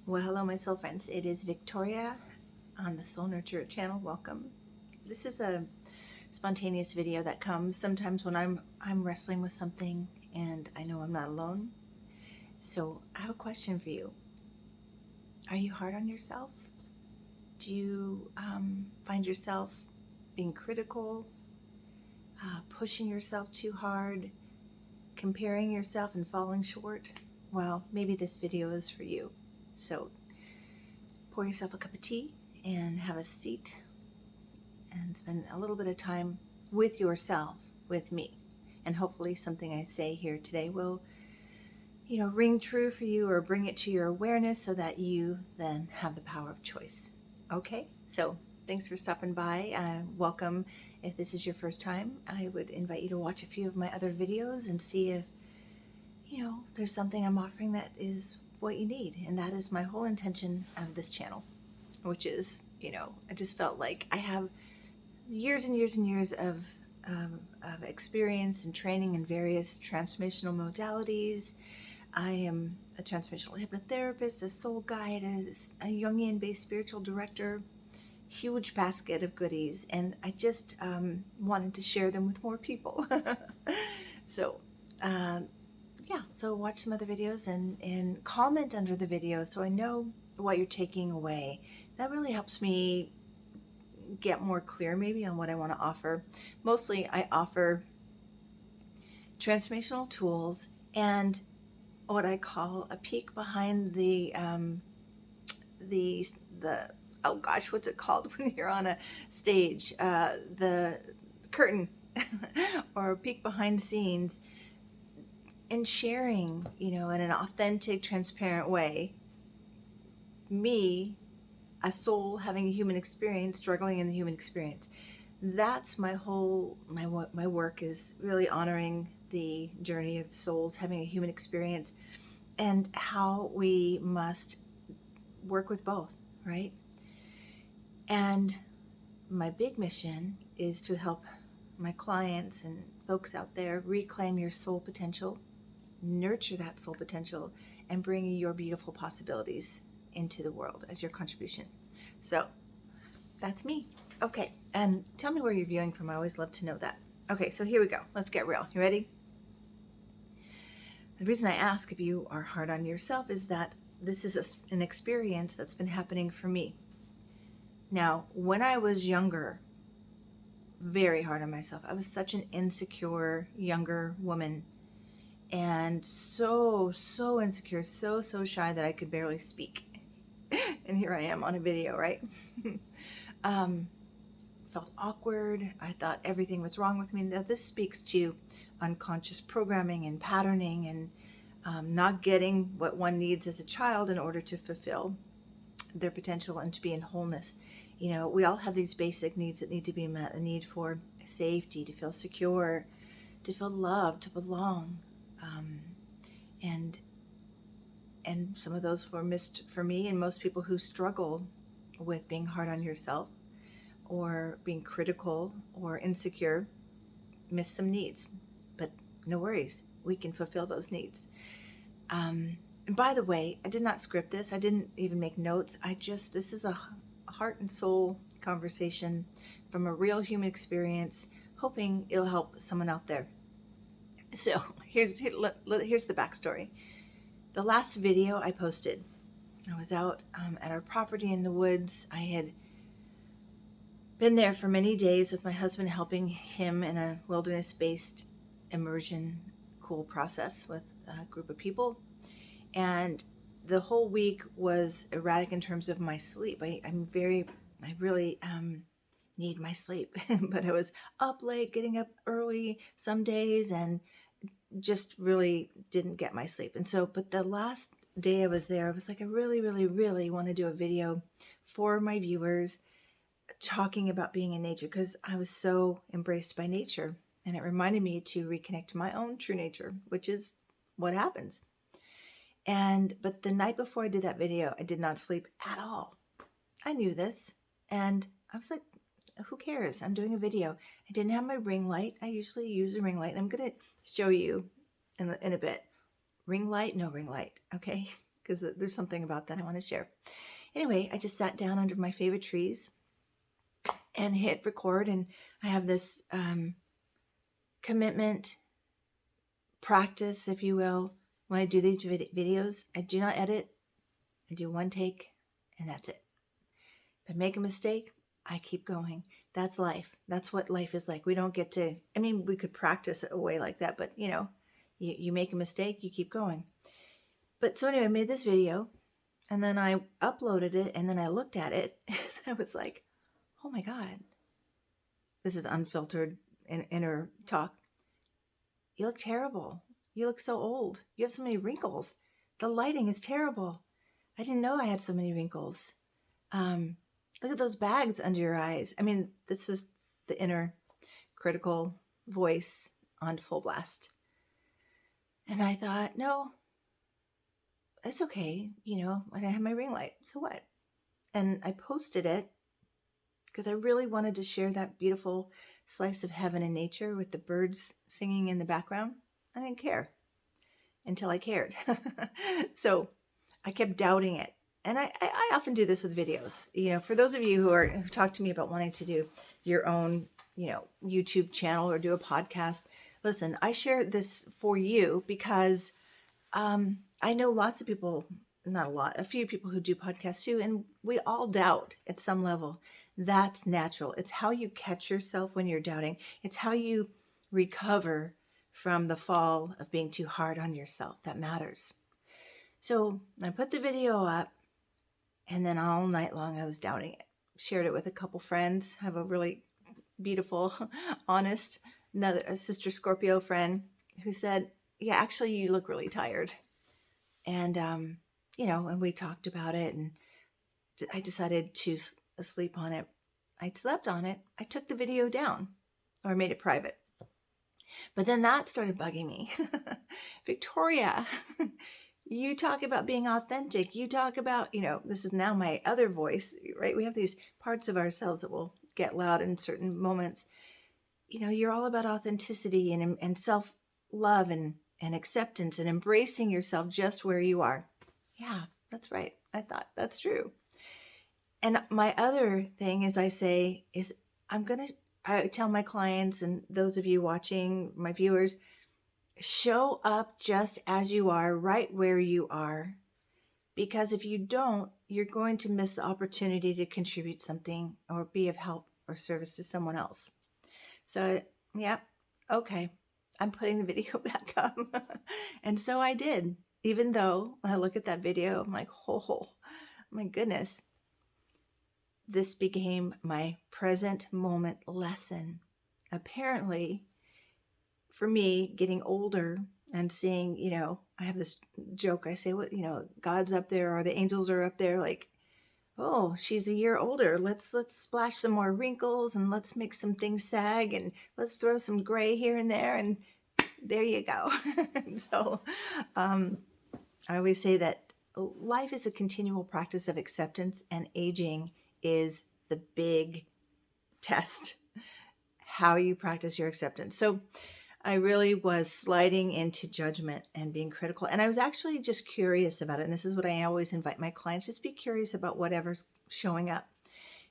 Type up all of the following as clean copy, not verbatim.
Well, hello, my soul friends. It is Victoria on the Soul Nurture channel. Welcome. This is a spontaneous video that comes sometimes when I'm wrestling with something and I know I'm not alone. So I have a question for you. Are you hard on yourself? Do you find yourself being critical, pushing yourself too hard, comparing yourself and falling short? Well, maybe this video is for you. So pour yourself a cup of tea and have a seat and spend a little bit of time with yourself, with me. And hopefully something I say here today will, ring true for you or bring it to your awareness so that you then have the power of choice. Okay, so thanks for stopping by. Welcome. If this is your first time, I would invite you to watch a few of my other videos and see if, there's something I'm offering that is what you need. And that is my whole intention of this channel, which is, I just felt like I have years and years and years of experience and training in various transformational modalities. I am a transformational hypnotherapist, a soul guide, a Jungian-based spiritual director, huge basket of goodies, and I just wanted to share them with more people. So, so watch some other videos and comment under the videos so I know what you're taking away. That really helps me get more clear maybe on what I want to offer. Mostly I offer transformational tools and what I call a peek behind the oh gosh, what's it called when you're on a stage? The curtain or a peek behind scenes, and sharing, in an authentic, transparent way, me, a soul having a human experience, struggling in the human experience. That's my work is really honoring the journey of souls having a human experience and how we must work with both, right? And my big mission is to help my clients and folks out there reclaim your soul potential, nurture that soul potential, and bring your beautiful possibilities into the world as your contribution. So that's me. Okay, and tell me where you're viewing from. I always love to know that. Okay, so here we go. Let's get real. You ready? The reason I ask if you are hard on yourself is that this is an experience that's been happening for me. Now, when I was younger, very hard on myself. I was such an insecure younger woman, and so insecure, so shy that I could barely speak. And here I am on a video, right? Felt awkward. I thought everything was wrong with me. Now, this speaks to unconscious programming and patterning and not getting what one needs as a child in order to fulfill their potential and to be in wholeness. We all have these basic needs that need to be met: the need for safety, to feel secure, to feel loved, to belong. And some of those were missed for me, and most people who struggle with being hard on yourself or being critical or insecure miss some needs. But no worries, we can fulfill those needs. And by the way, I did not script this. I didn't even make notes. This is a heart and soul conversation from a real human experience, hoping it'll help someone out there. So here's the backstory. The last video I posted, I was out at our property in the woods. I had been there for many days with my husband, helping him in a wilderness-based immersion cool process with a group of people. And the whole week was erratic in terms of my sleep. I really need my sleep, but I was up late, getting up early some days, and just really didn't get my sleep. And so, but the last day I was there, I was like, I really want to do a video for my viewers talking about being in nature, because I was so embraced by nature, and it reminded me to reconnect to my own true nature, which is what happens. But the night before I did that video, I did not sleep at all. I knew this, and I was like, who cares? I'm doing a video. I didn't have my ring light. I usually use a ring light, and I'm going to show you in a bit. Ring light, no ring light, okay? because there's something about that I want to share. Anyway, I just sat down under my favorite trees and hit record, and I have this commitment practice, if you will. When I do these videos, I do not edit. I do one take, and that's it. If I make a mistake, I keep going. That's life. That's what life is like. We don't get to, I mean, we could practice a way like that, but you make a mistake, you keep going. But so anyway, I made this video, and then I uploaded it, and then I looked at it, and I was like, oh my God, this is unfiltered inner talk. You look terrible. You look so old. You have so many wrinkles. The lighting is terrible. I didn't know I had so many wrinkles. Look at those bags under your eyes. I mean, this was the inner critical voice on full blast. And I thought, no, it's okay. I have my ring light. So what? And I posted it because I really wanted to share that beautiful slice of heaven and nature with the birds singing in the background. I didn't care until I cared. So I kept doubting it. And I often do this with videos. For those of you who talk to me about wanting to do your own, YouTube channel or do a podcast, listen, I share this for you because I know lots of people, not a lot, a few people who do podcasts too, and we all doubt at some level. That's natural. It's how you catch yourself when you're doubting. It's how you recover from the fall of being too hard on yourself. That matters. So I put the video up, and then all night long I was doubting it. Shared it with a couple friends. I have a really beautiful, honest, a sister Scorpio friend who said, yeah, actually you look really tired. And, and we talked about it, and I decided to sleep on it. I slept on it. I took the video down, or made it private. But then that started bugging me. Victoria, you talk about being authentic. You talk about, this is now my other voice, right? We have these parts of ourselves that will get loud in certain moments. You're all about authenticity and self-love and acceptance and embracing yourself just where you are. Yeah, that's right. I thought that's true. And my other thing is I tell my clients and those of you watching, my viewers, show up just as you are, right where you are. Because if you don't, you're going to miss the opportunity to contribute something or be of help or service to someone else. So, yeah, okay, I'm putting the video back up. And so I did, even though when I look at that video, I'm like, oh, my goodness. This became my present moment lesson. Apparently, for me, getting older and seeing, I have this joke. I say, God's up there or the angels are up there, like, oh, she's a year older. Let's splash some more wrinkles and let's make some things sag and let's throw some gray here and there, and there you go. So I always say that life is a continual practice of acceptance, and aging is the big test, how you practice your acceptance. So I really was sliding into judgment and being critical. And I was actually just curious about it. And this is what I always invite my clients, just be curious about whatever's showing up.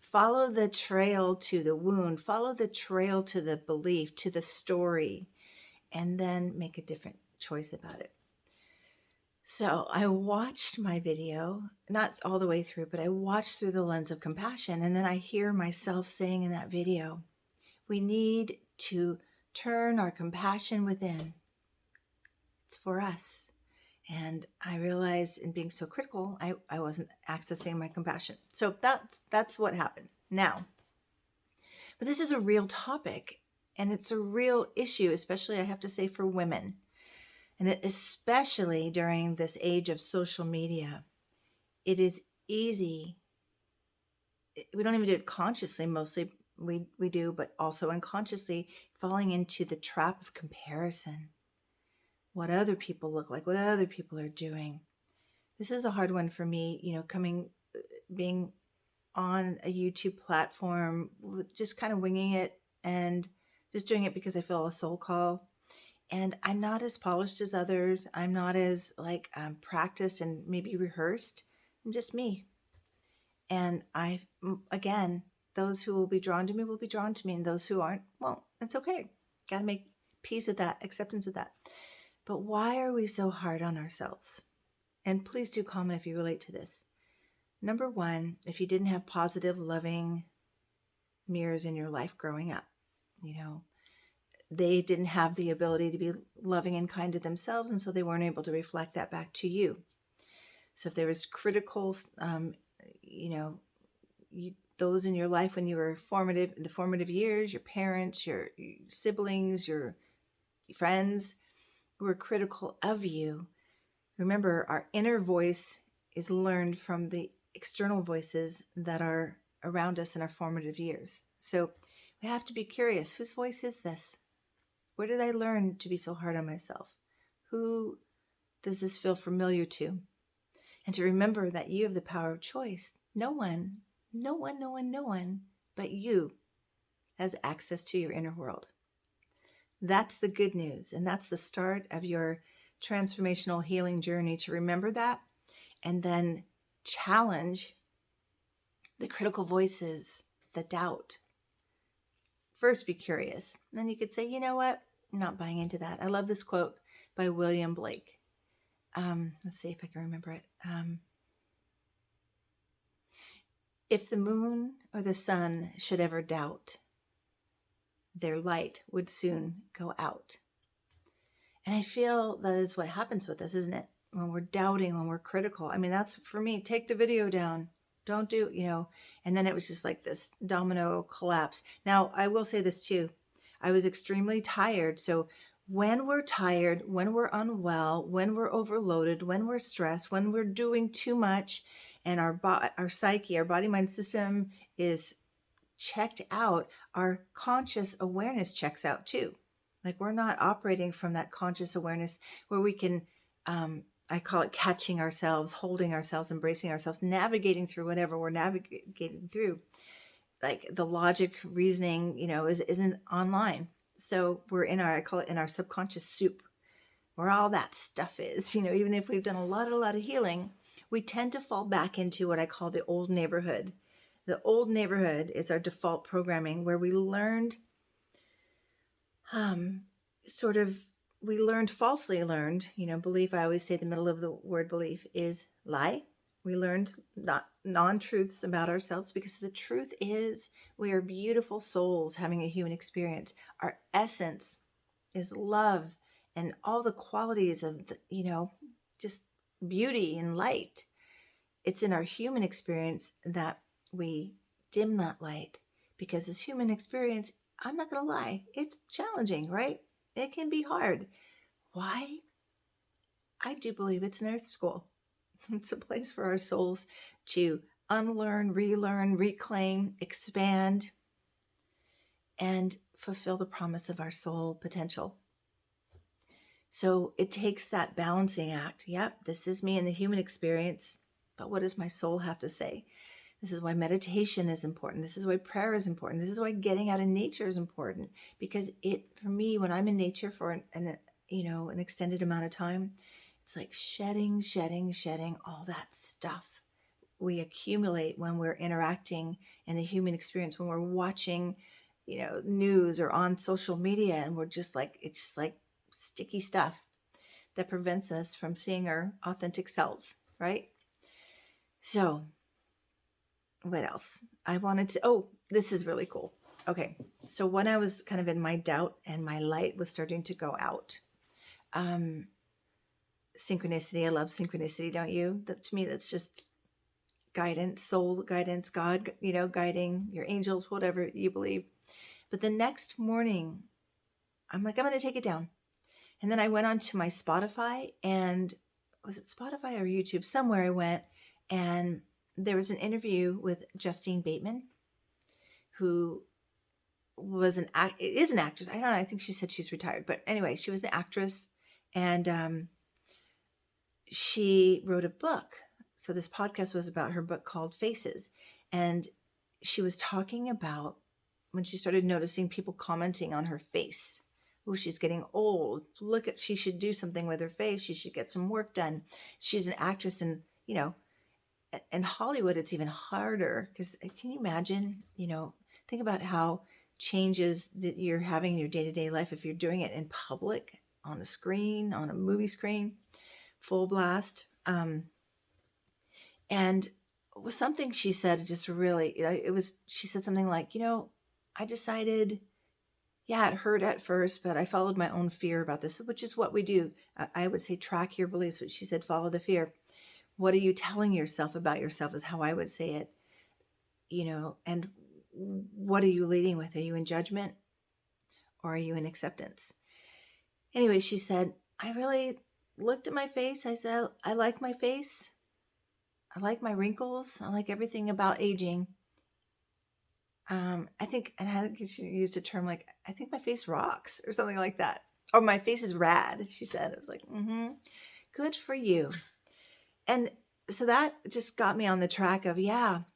Follow the trail to the wound, follow the trail to the belief, to the story, and then make a different choice about it. So I watched my video, not all the way through, but I watched through the lens of compassion. And then I hear myself saying in that video, we need to turn our compassion within. It's for us. And I realized in being so critical, I wasn't accessing my compassion. So that's what happened. Now, but this is a real topic, and it's a real issue, especially I have to say for women. And especially during this age of social media, it is easy. We don't even do it consciously, mostly we do, but also unconsciously falling into the trap of comparison. What other people look like, what other people are doing. This is a hard one for me, being on a YouTube platform, just kind of winging it and just doing it because I feel a soul call. And I'm not as polished as others. I'm not as like practiced and maybe rehearsed. I'm just me. And again, those who will be drawn to me will be drawn to me, and those who aren't, well, it's okay. Got to make peace with that, acceptance of that. But why are we so hard on ourselves? And please do comment if you relate to this. Number one, if you didn't have positive, loving mirrors in your life growing up, they didn't have the ability to be loving and kind to themselves, and so they weren't able to reflect that back to you. So if there was critical, those in your life when you were the formative years, your parents, your siblings, your friends who were critical of you, remember, our inner voice is learned from the external voices that are around us in our formative years. So we have to be curious. Whose voice is this? Where did I learn to be so hard on myself? Who does this feel familiar to? And to remember that you have the power of choice. No one but you has access to your inner world. That's the good news. And that's the start of your transformational healing journey, to remember that and then challenge the critical voices, the doubt. First, be curious. Then you could say, you know what? I'm not buying into that. I love this quote by William Blake. Let's see if I can remember it. If the moon or the sun should ever doubt, their light would soon go out. And I feel that is what happens with us, isn't it? When we're doubting, when we're critical. I mean, that's for me. Take the video down. Don't do, and then it was just like this domino collapse. Now, I will say this too. I was extremely tired. So when we're tired, when we're unwell, when we're overloaded, when we're stressed, when we're doing too much, and our psyche, our body mind system is checked out, our conscious awareness checks out too. Like, we're not operating from that conscious awareness where we can, I call it catching ourselves, holding ourselves, embracing ourselves, navigating through whatever we're navigating through. Like, the logic reasoning, isn't online. So we're I call it in our subconscious soup, where all that stuff is. Even if we've done a lot of healing, we tend to fall back into what I call the old neighborhood. The old neighborhood is our default programming, where we learned, falsely learned, belief. I always say the middle of the word belief is lie. We learned non-truths about ourselves, because the truth is we are beautiful souls having a human experience. Our essence is love and all the qualities of, just beauty and light. It's in our human experience that we dim that light, because this human experience, I'm not going to lie, it's challenging, right? It can be hard. Why? I do believe it's an earth school. It's a place for our souls to unlearn, relearn, reclaim, expand, and fulfill the promise of our soul potential. So it takes that balancing act. Yep, this is me in the human experience, but what does my soul have to say? This is why meditation is important. This is why prayer is important. This is why getting out in nature is important, because for me, when I'm in nature for an extended amount of time, it's like shedding all that stuff we accumulate when we're interacting in the human experience, when we're watching, news or on social media, and it's just like sticky stuff that prevents us from seeing our authentic selves, right? So what else? This is really cool. Okay. So when I was kind of in my doubt and my light was starting to go out, synchronicity, I love synchronicity, don't you? To me, that's just guidance, soul guidance, God, guiding your angels, whatever you believe. But the next morning, I'm like, I'm going to take it down. And then I went onto my Spotify, and was it Spotify or YouTube? Somewhere I went, and there was an interview with Justine Bateman, who is an actress. I don't know. I think she said she's retired, but anyway, she was an actress, and she wrote a book. So this podcast was about her book called Faces, and she was talking about when she started noticing people commenting on her face, Oh, she's getting old. Look at, she should do something with her face. She should get some work done. She's an actress, and in Hollywood, it's even harder because can you imagine, think about how changes that you're having in your day-to-day life if you're doing it in public, on a screen, on a movie screen, full blast. And was something she said just really, she said something like, I decided, yeah, it hurt at first, but I followed my own fear about this, which is what we do. I would say track your beliefs, but she said, follow the fear. What are you telling yourself about yourself is how I would say it, and what are you leading with? Are you in judgment or are you in acceptance? Anyway, she said, I really looked at my face. I said, I like my face. I like my wrinkles. I like everything about aging. I think she used a term like, I think my face rocks or something like that. Or my face is rad, she said. I was like, good for you. And so that just got me on the track of,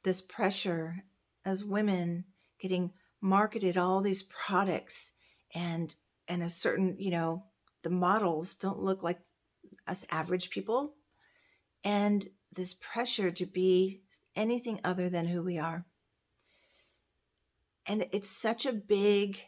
this pressure as women getting marketed all these products and a certain, the models don't look like us average people. And this pressure to be anything other than who we are. And it's such a big,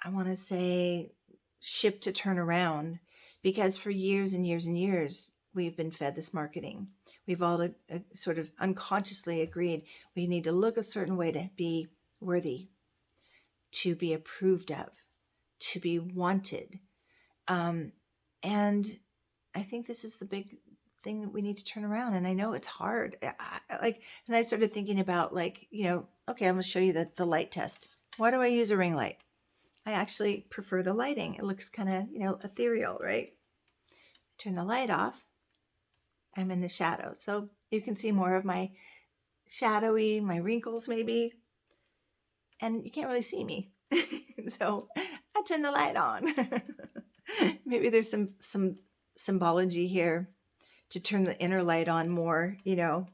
I want to say, ship to turn around, because for years and years and years, we've been fed this marketing. We've all sort of unconsciously agreed we need to look a certain way to be worthy, to be approved of, to be wanted. And I think this is the big thing that we need to turn around. And I know it's hard. And I started thinking about okay, I'm going to show you the light test. Why do I use a ring light? I actually prefer the lighting. It looks kind of, ethereal, right? Turn the light off. I'm in the shadow. So you can see more of my shadowy, my wrinkles maybe. And you can't really see me. So I turn the light on. Maybe there's some symbology here to turn the inner light on more, and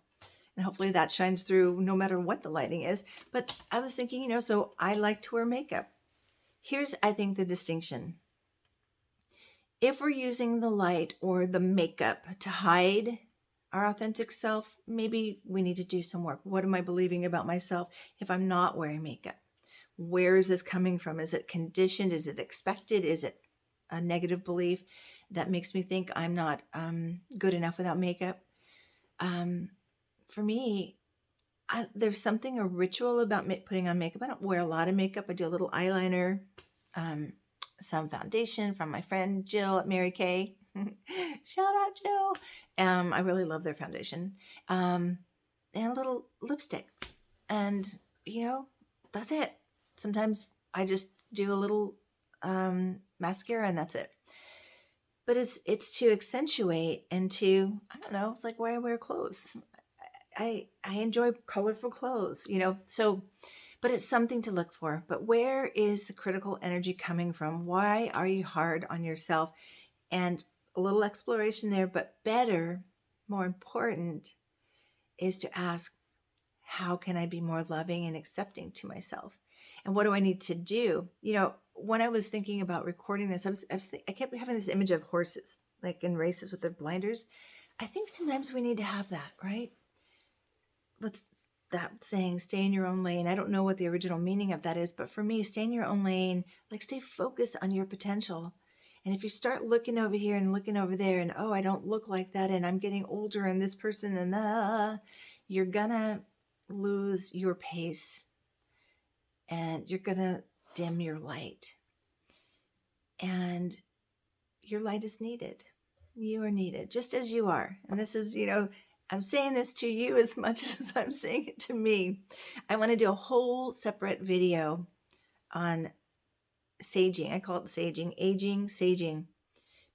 hopefully that shines through no matter what the lighting is. But I was thinking, so I like to wear makeup. Here's, I think, the distinction. If we're using the light or the makeup to hide our authentic self, maybe we need to do some work. What am I believing about myself if I'm not wearing makeup? Where is this coming from? Is it conditioned? Is it expected? Is it a negative belief that makes me think I'm not good enough without makeup? For me, there's a ritual about putting on makeup. I don't wear a lot of makeup. I do a little eyeliner, some foundation from my friend Jill at Mary Kay. Shout out, Jill. I really love their foundation. And a little lipstick. And, that's it. Sometimes I just do a little mascara and that's it. But it's to accentuate and to, I don't know, it's like why I wear clothes. I enjoy colorful clothes, so, but it's something to look for. But where is the critical energy coming from? Why are you hard on yourself? And a little exploration there, but better, more important, is to ask, how can I be more loving and accepting to myself? And what do I need to do? When I was thinking about recording this, I kept having this image of horses, like in races with their blinders. I think sometimes we need to have that, right? What's that saying? Stay in your own lane. I don't know what the original meaning of that is, but for me, stay in your own lane, like stay focused on your potential. And if you start looking over here and looking over there and, I don't look like that, and I'm getting older and this person and you're gonna lose your pace and you're gonna dim your light. And your light is needed. You are needed just as you are. And this is, I'm saying this to you as much as I'm saying it to me. I want to do a whole separate video on saging. I call it saging, aging, saging,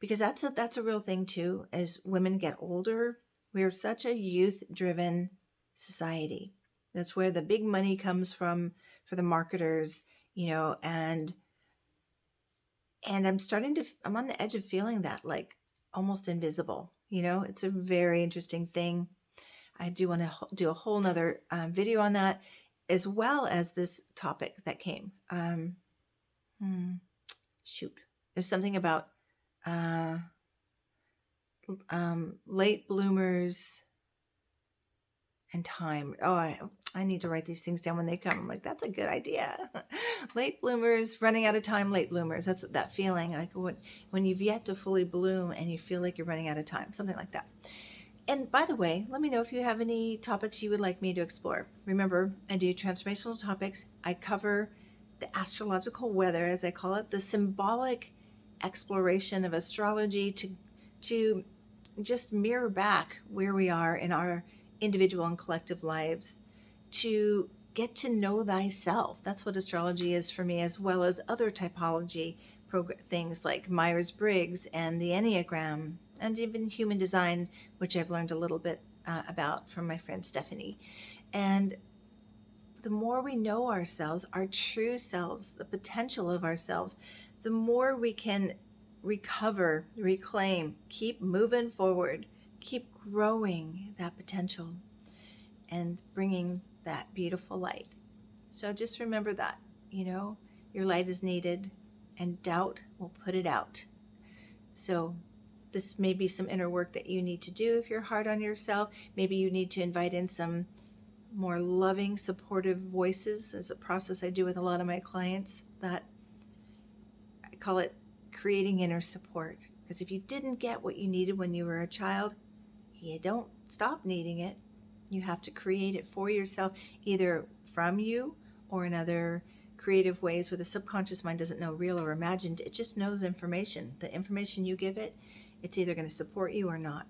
because that's a real thing too. As women get older, we are such a youth-driven society. That's where the big money comes from for the marketers, and I'm I'm on the edge of feeling that like almost invisible. It's a very interesting thing. I do want to do a whole nother video on that, as well as this topic that came. Shoot. There's something about late bloomers and time. Oh, I need to write these things down when they come. I'm like, that's a good idea. Late bloomers, running out of time, late bloomers. That's that feeling like when you've yet to fully bloom and you feel like you're running out of time, something like that. And by the way, let me know if you have any topics you would like me to explore. Remember, I do transformational topics. I cover the astrological weather, as I call it, the symbolic exploration of astrology to just mirror back where we are in our individual and collective lives, to get to know thyself. That's what astrology is for me, as well as other typology things like Myers-Briggs and the Enneagram, and even human design, which I've learned a little bit about from my friend Stephanie. And the more we know ourselves, our true selves, the potential of ourselves, the more we can recover, reclaim, keep moving forward, keep growing that potential and bringing that beautiful light. So just remember that, your light is needed and doubt will put it out. So this may be some inner work that you need to do if you're hard on yourself. Maybe you need to invite in some more loving, supportive voices. There's a process I do with a lot of my clients that I call it creating inner support. Because if you didn't get what you needed when you were a child, you don't stop needing it. You have to create it for yourself, either from you or in other creative ways where the subconscious mind doesn't know real or imagined. It just knows information. The information you give it, it's either going to support you or not.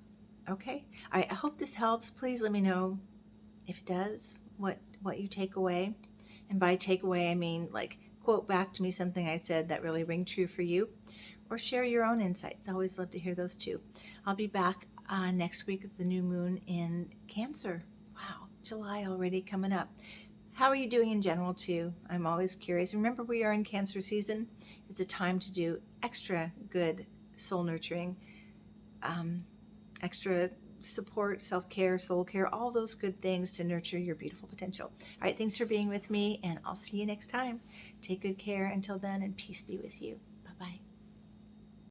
Okay? I hope this helps. Please let me know if it does, what you take away. And by take away, I mean like quote back to me something I said that really rang true for you, or share your own insights. I always love to hear those too. I'll be back next week with the new moon in Cancer. Wow, July already coming up. How are you doing in general too? I'm always curious. Remember, we are in Cancer season. It's a time to do extra good soul nurturing, extra support, self-care, soul care, all those good things to nurture your beautiful potential. All right, thanks for being with me, and I'll see you next time. Take good care until then, and peace be with you. Bye-bye.